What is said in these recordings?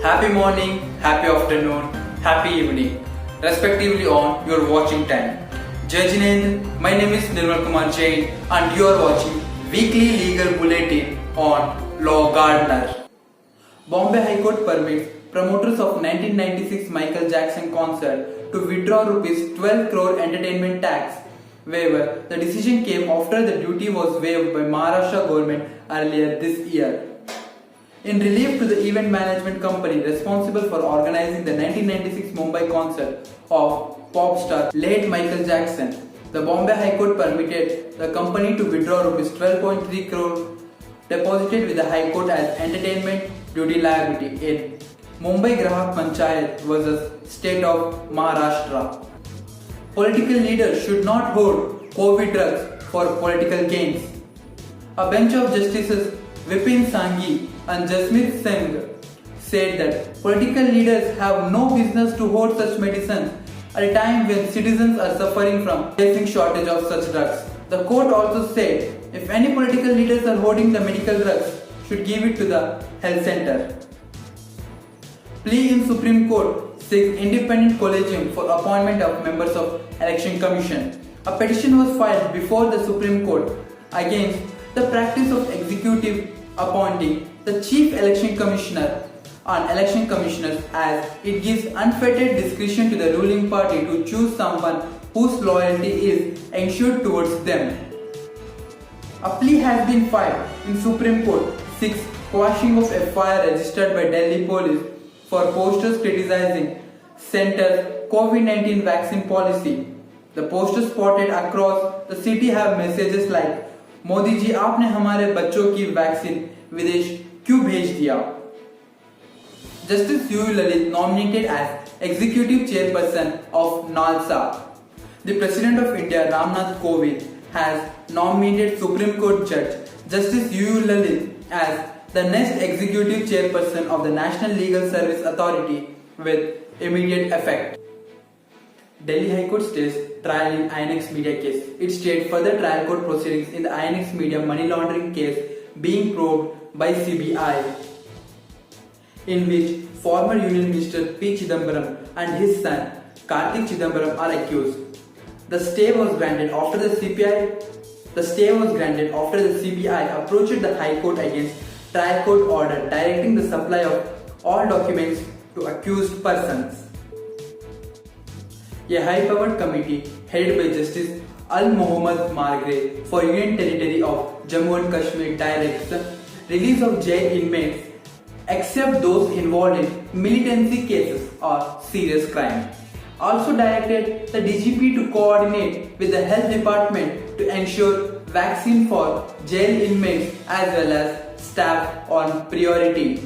Happy morning, happy afternoon, happy evening, respectively on your watching time. Jai Jinendra, my name is Kumar Jain and you are watching Weekly Legal Bulletin on Law Gardener. Bombay High Court permits promoters of 1996 Michael Jackson concert to withdraw Rs 12 crore entertainment tax waiver. The decision came after the duty was waived by Maharashtra government earlier this year. In relief to the event management company responsible for organizing the 1996 Mumbai concert of pop star late Michael Jackson, the Bombay High Court permitted the company to withdraw Rs 12.3 crore deposited with the High Court as entertainment duty liability in Mumbai Grahak Panchayat vs. State of Maharashtra. Political leaders should not hold COVID drugs for political gains. A bench of Justices Vipin Sanghi and Jasmeet Singh said that political leaders have no business to hoard such medicines at a time when citizens are suffering from facing shortage of such drugs. The court also said if any political leaders are hoarding the medical drugs, should give it to the health center. Plea in Supreme Court seeks independent collegium for appointment of members of Election Commission. A petition was filed before the Supreme Court against the practice of executive appointing the Chief Election Commissioner and election commissioners as it gives unfettered discretion to the ruling party to choose someone whose loyalty is ensured towards them. A plea has been filed in Supreme Court seeks quashing of FIR registered by Delhi police for posters criticizing center's COVID-19 vaccine policy. The posters spotted across the city have messages like Modi ji आपने हमारे बच्चों की vaccine विदेश क्यों भेज दिया? Justice U. Lalit nominated as Executive Chairperson of NALSA. The President of India Ramnath Kovind has nominated Supreme Court Judge Justice U. Lalit as the next Executive Chairperson of the National Legal Service Authority with immediate effect. Delhi High Court stays trial in Inax media case. It stayed further trial court proceedings in the Inax media money laundering case being probed by CBI, in which former Union Minister P. Chidambaram and his son Kartik Chidambaram are accused. The stay was granted after the CBI approached the High Court against trial court order directing the supply of all documents to accused persons. A high-powered committee headed by Justice Al Mohammad Margre for Union Territory of Jammu and Kashmir directs release of jail inmates except those involved in militancy cases or serious crime. Also directed the DGP to coordinate with the Health Department to ensure vaccine for jail inmates as well as staff on priority.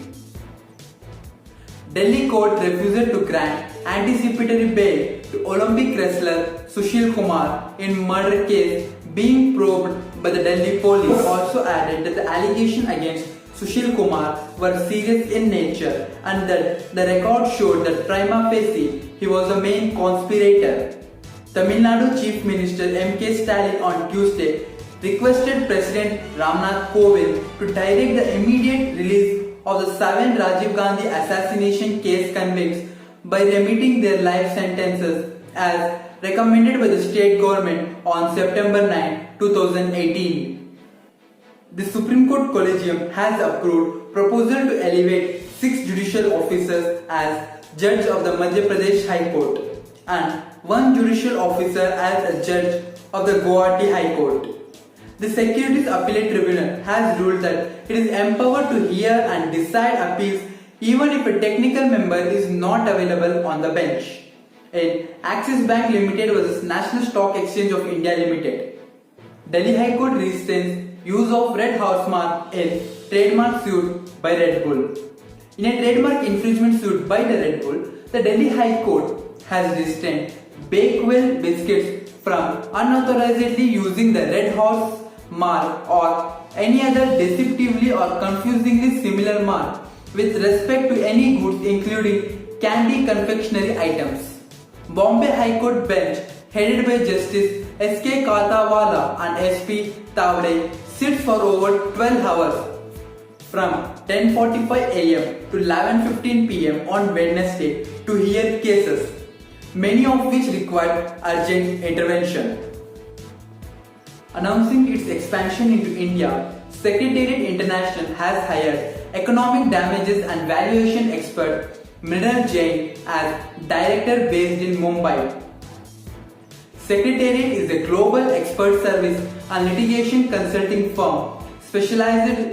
Delhi court refused to grant anticipatory bail to Olympic wrestler Sushil Kumar in murder case being probed by the Delhi police. Also added that the allegations against Sushil Kumar were serious in nature and that the record showed that prima facie he was the main conspirator. Tamil Nadu Chief Minister M.K. Stalin on Tuesday requested President Ramnath Kovind to direct the immediate release of the 7 Rajiv Gandhi assassination case convicts by remitting their life sentences as recommended by the state government on September 9, 2018. The Supreme Court Collegium has approved proposal to elevate 6 judicial officers as judge of the Madhya Pradesh High Court and 1 judicial officer as a judge of the Guwahati High Court. The Securities Appellate Tribunal has ruled that it is empowered to hear and decide appeals even if a technical member is not available on the bench. In Axis Bank Limited vs National Stock Exchange of India Limited, Delhi High Court restrains use of red horse mark in trademark suit by Red Bull. In a trademark infringement suit by the Red Bull, the Delhi High Court has restrained Bakewell biscuits from unauthorizedly using the red horse mark or any other deceptively or confusingly similar mark with respect to any goods including candy confectionery items. Bombay High Court bench headed by Justice S.K. Katawala and S.P. Tawde sits for over 12 hours from 10:45 am to 11:15 pm on Wednesday to hear cases, many of which required urgent intervention. Announcing its expansion into India, Secretariat International has hired economic damages and valuation expert Mrinal Jain as director based in Mumbai. Secretariat is a global expert service and litigation consulting firm specialized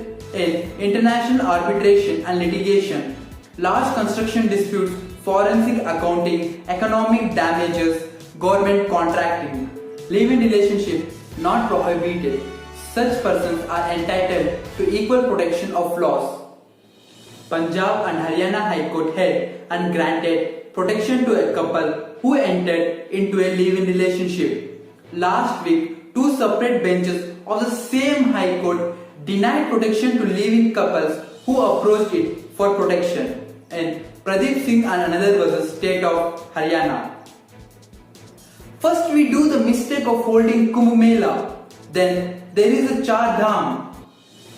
in international arbitration and litigation, large construction disputes, forensic accounting, economic damages, government contracting, live-in relationship not prohibited. Such persons are entitled to equal protection of laws. Punjab and Haryana High Court held and granted protection to a couple who entered into a live-in relationship. Last week, two separate benches of the same High Court denied protection to live-in couples who approached it for protection in Pradeep Singh and another versus State of Haryana. First we do the mistake of holding Kumbh Mela, then there is a Char Dham.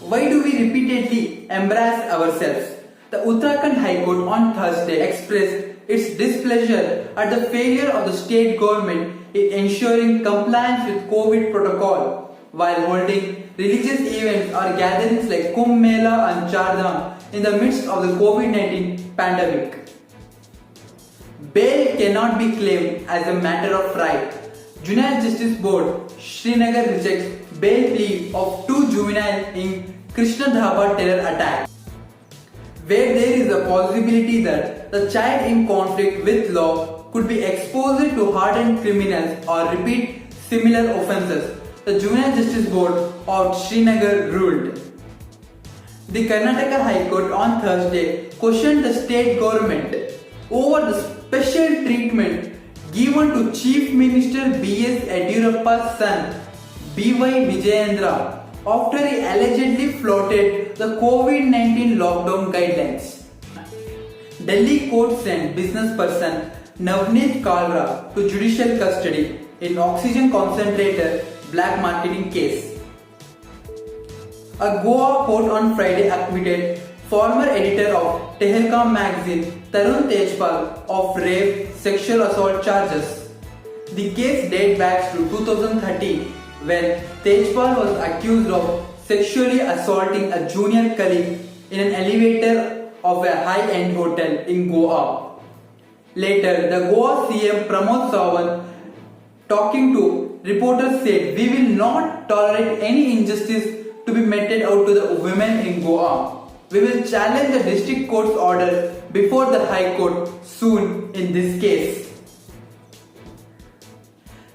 Why do we repeatedly embarrass ourselves? The Uttarakhand High Court on Thursday expressed its displeasure at the failure of the state government in ensuring compliance with COVID protocol while holding religious events or gatherings like Kumbh Mela and Char Dham in the midst of the COVID-19 pandemic. Bail cannot be claimed as a matter of right. Junior Justice Board, Srinagar rejects bail plea of two juveniles in Krishna Dhaba terror attack, where there is a possibility that the child in conflict with law could be exposed to hardened criminals or repeat similar offences. The Junior Justice Board of Srinagar ruled. The Karnataka High Court on Thursday questioned the state government over the special treatment given to Chief Minister B.S. Yediyurappa's son B.Y. Vijayendra after he allegedly flouted the COVID-19 lockdown guidelines. Delhi court sent business person Navneet Kalra to judicial custody in oxygen concentrator black marketing case. A Goa court on Friday acquitted former editor of Tehelkam magazine Tarun Tejpal of rape, sexual assault charges. The case dates back to 2013 when Tejpal was accused of sexually assaulting a junior colleague in an elevator of a high-end hotel in Goa. Later, the Goa CM Pramod Sawant, talking to reporters, said, "We will not tolerate any injustice to be meted out to the women in Goa. We will challenge the district court's order before the High Court soon in this case."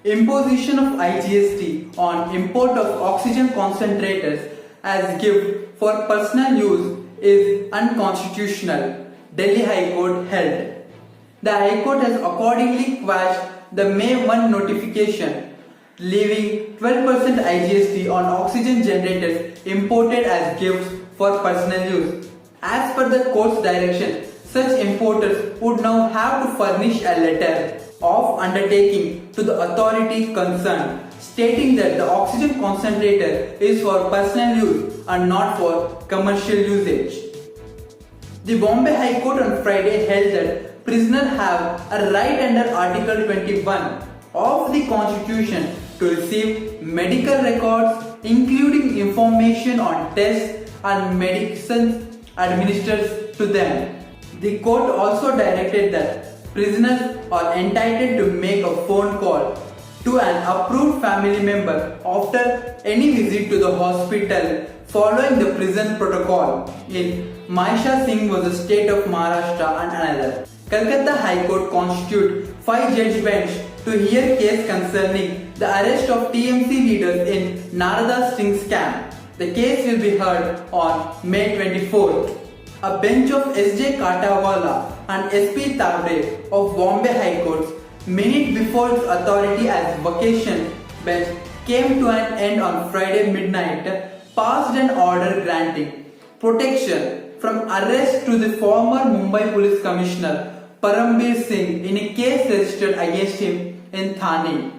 Imposition of IGST on import of oxygen concentrators as gift for personal use is unconstitutional, Delhi High Court held. The High Court has accordingly quashed the May 1 notification, leaving 12% IGST on oxygen generators imported as gifts for personal use. As per the court's direction, such importers would now have to furnish a letter of undertaking to the authority concerned, stating that the oxygen concentrator is for personal use and not for commercial usage. The Bombay High Court on Friday held that prisoners have a right under Article 21 of the Constitution to receive medical records, including information on tests and medicines administered to them. The court also directed that prisoners are entitled to make a phone call to an approved family member after any visit to the hospital following the prison protocol. In Maisha Singh was the state of Maharashtra and another. Calcutta High Court constituted 5-judge bench to hear case concerning the arrest of TMC leaders in Narada Sting scam. The case will be heard on May 24th. A bench of S.J. Katawala and S.P. Tabde of Bombay High Court, minute before its authority as vacation bench came to an end on Friday midnight, passed an order granting protection from arrest to the former Mumbai Police Commissioner Parambir Singh in a case registered against him in Thane.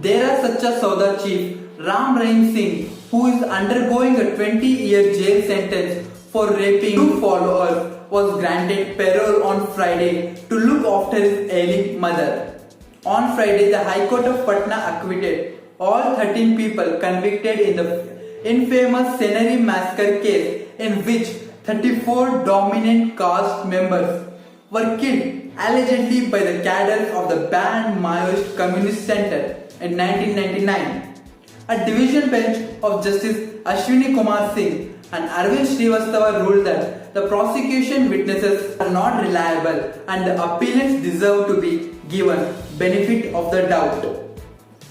Dera Sacha Sauda chief Ram Rahim Singh, who is undergoing a 20-year jail sentence for raping two followers, was granted parole on Friday to look after his ailing mother. On Friday, the High Court of Patna acquitted all 13 people convicted in the infamous Senari massacre case, in which 34 dominant caste members were killed allegedly by the cadres of the banned Maoist Communist Center in 1999. A division bench of Justice Ashwini Kumar Singh and Arvind Srivastava ruled that the prosecution witnesses are not reliable and the appellants deserve to be given benefit of the doubt.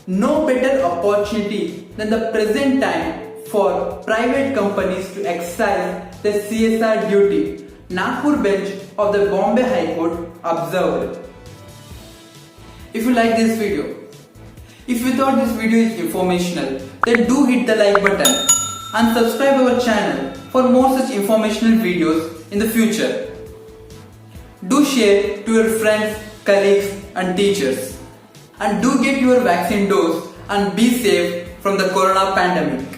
No better opportunity than the present time for private companies to exercise their CSR duty, Nagpur bench of the Bombay High Court observed. If you like this video, if you thought this video is informational, then do hit the like button and subscribe our channel for more such informational videos in the future. Do share to your friends, colleagues and teachers. And do get your vaccine dose and be safe from the corona pandemic.